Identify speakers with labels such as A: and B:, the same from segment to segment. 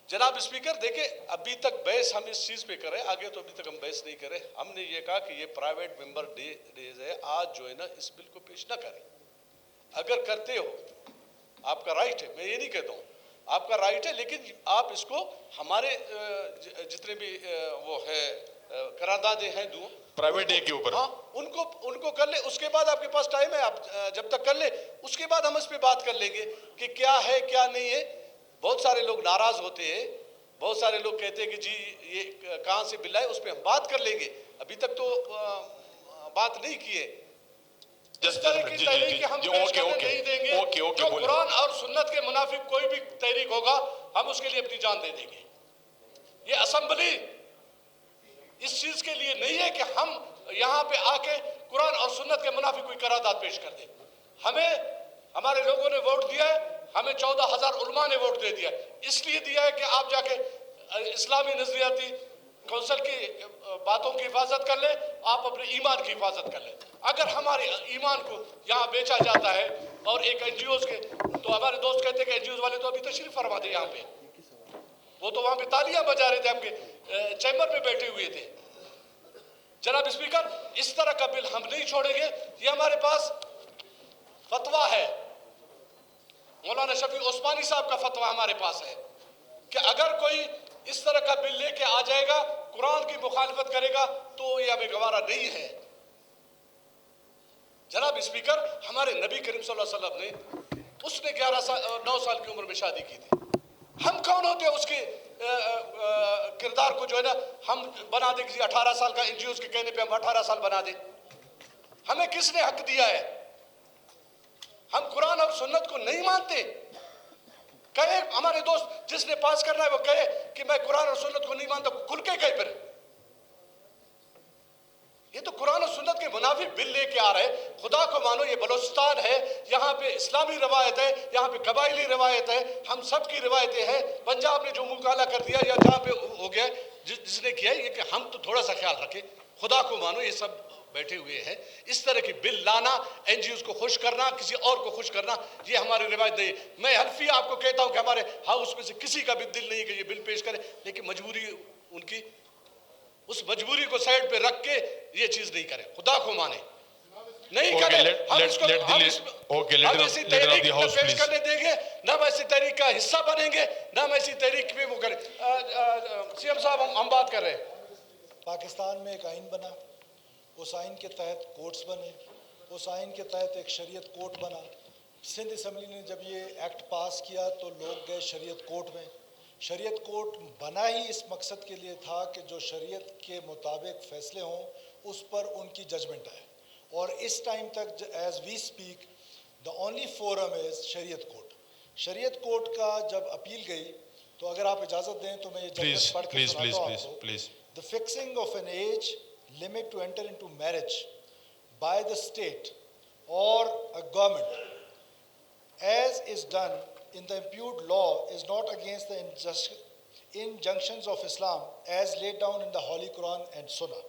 A: जनाब स्पीकर देखिए, अभी तक बहस हम इस चीज़ पे कर रहे हैं, आगे तो अभी तक हम बहस नहीं करें। हमने ये कहा कि ये प्राइवेट मेंबर डेज है, आज जो है ना इस बिल को पेश ना करें। अगर करते हो आपका राइट है, मैं ये नहीं कहता हूँ, आपका राइट है, लेकिन आप इसको हमारे जितने भी वो है करारदादे हैं दो
B: प्राइवेट डे के ऊपर,
A: हाँ उनको कर ले। उसके बाद आपके पास टाइम है, आप जब तक कर ले उसके बाद हम इस पे बात कर लेंगे कि क्या है क्या नहीं है। बहुत सारे लोग नाराज होते हैं, बहुत सारे लोग कहते हैं कि जी ये कहाँ से बिल आए, उस पर हम बात कर लेंगे। अभी तक तो बात नहीं की है। जिस तरह की तहरीक हम पेश करने नहीं देंगे, जो कुरान और सुन्नत के मुनाफिक कोई भी तहरीक होगा हम उसके लिए अपनी जान दे देंगे। ये असेंबली इस चीज के लिए नहीं है कि हम यहाँ पे आके कुरान और सुन्नत के मुनाफिक कोई करारदाद पेश कर दे। हमें हमारे लोगों ने वोट दिया है, हमें 14,000 उलमा ने वोट दे दिया, इसलिए दिया है कि आप जाके इस्लामी नजरियाती कौंसिल की बातों की हिफाजत कर ले, आप अपने ईमान की हिफाजत कर ले। अगर हमारे ईमान को यहाँ बेचा जाता है और एक एनजीओ के, तो हमारे दोस्त कहते हैं कि एनजीओ वाले तो अभी तशरीफ फरमा थे यहाँ पे, वो तो वहाँ पे तालियां बजा रहे थे, आपके चैम्बर में बैठे हुए थे। जनाब स्पीकर, इस तरह का बिल हम नहीं छोड़ेंगे। ये हमारे पास फतवा है, मौलाना शफी उस्मानी साहब का फतवा हमारे पास है कि अगर कोई इस तरह का बिल लेके आ जाएगा, कुरान की मुखालफत करेगा, तो ये हमें गवारा नहीं है। जनाब स्पीकर, हमारे नबी करीम सल्लल्लाहु अलैहि वसल्लम ने, उसने 9 साल की उम्र में शादी की थी। हम कौन होते हैं उसके किरदार को जो है ना हम बना दे, किसी 18 साल का एनजीओ के कहने पे हम 18 साल बना दे। हमें किसने हक दिया है? हम कुरान और सुन्नत को नहीं मानते। कहे हमारे दोस्त जिसने पास करना है वो कहे कि मैं कुरान और सुन्नत को नहीं मानता, खुल के कहे। फिर ये तो कुरान और सुन्नत के मुनाफिक बिल लेके आ रहे। खुदा को मानो, ये बलोचिस्तान है, यहाँ पे इस्लामी रवायत है, यहाँ पे कबायली रवायत है, हम सब की रवायतें हैं। पंजाब ने जो मुंह काला कर दिया या जहाँ पे हो गया जिसने किया ये कि हम तो थोड़ा सा ख्याल रखें। खुदा को मानो, ये सब बैठे हुए हैं। इस तरह की बिल लाना, एनजीओ को खुश करना, किसी और को खुश करना, ये हमारी रिवायत नहीं। मैं हल्फी आपको कहता हूँ कि हमारे हाउस में से किसी का भी दिल नहीं है कि ये बिल पेश करे, लेकिन मजबूरी उनकी, उस मजबूरी को साइड पे रख के ये चीज नहीं करे। खुदा को माने नहीं करे, हम इसको इसी तहरीक में पेश करने देंगे, ना हम ऐसी तहरीक का हिस्सा बनेंगे, ना हम ऐसी तहरीक में वो करें। सीएम साहब, हम बात कर रहे हैं,
C: पाकिस्तान में एक आइन बना, उस आइन के तहत कोर्ट्स बने, उस आइन के तहत एक शरीयत कोर्ट बना। सिंध असम्बली ने जब ये एक्ट पास किया तो लोग गए शरीयत कोर्ट में। शरीयत कोर्ट बना ही इस मकसद के लिए था कि जो शरीयत के मुताबिक फ़ैसले हों उस पर उनकी जजमेंट आए। और इस टाइम तक as we speak the only forum is शरीयत कोर्ट। शरीयत कोर्ट का जब अपील गई, तो अगर आप इजाज़त दें तो मैं ये जजमेंट पढ़ के सुनाता हूं आपको। The fixing of an age limit to enter into marriage by the state or a government as is done in the imputed law is not against the injunctions of Islam as laid down in the Holy Quran and Sunnah.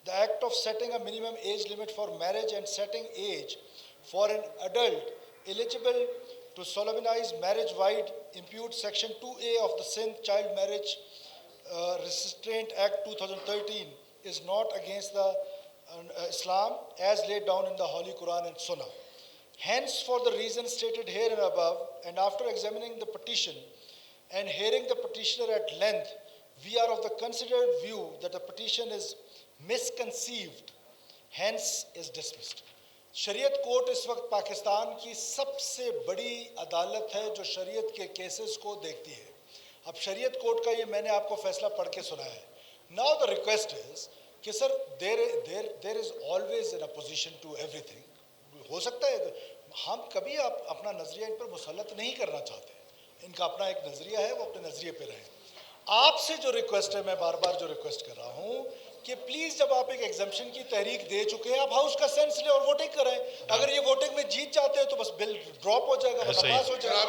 C: The act of setting a minimum age limit for marriage and setting age for an adult eligible to solemnize marriage wide impute section 2A of the Sindh Child Marriage Restraint Act 2013 is not against the Islam as laid down in the Holy Quran and Sunnah. Hence, for the reasons stated here and above, and after examining the petition and hearing the petitioner at length, we are of the considered view that the petition is misconceived, hence is dismissed. शरीयत court इस वक्त पाकिस्तान की सबसे बड़ी अदालत है जो शरीयत के केसेस को देखती है। अब शरीयत कोर्ट का ये मैंने आपको फैसला पढ़ के सुनाया है। Now the request is कि sir there is always an opposition to everything. हो सकता है हम कभी आप अपना नज़रिया इन पर मुसल्लत नहीं करना चाहते, इनका अपना एक नज़रिया है, वो अपने नज़रिए पे रहें। आपसे जो रिक्वेस्ट है, मैं बार बार जो रिक्वेस्ट कर रहा हूँ कि प्लीज़ जब आप एक एग्जाम्पशन की तहरीक दे चुके हैं, आप हाउस का सेंस लें और वोटिंग करें। अगर ये वोटिंग में जीत जाते हैं तो बस बिल ड्रॉप हो जाएगा, पास हो जाएगा।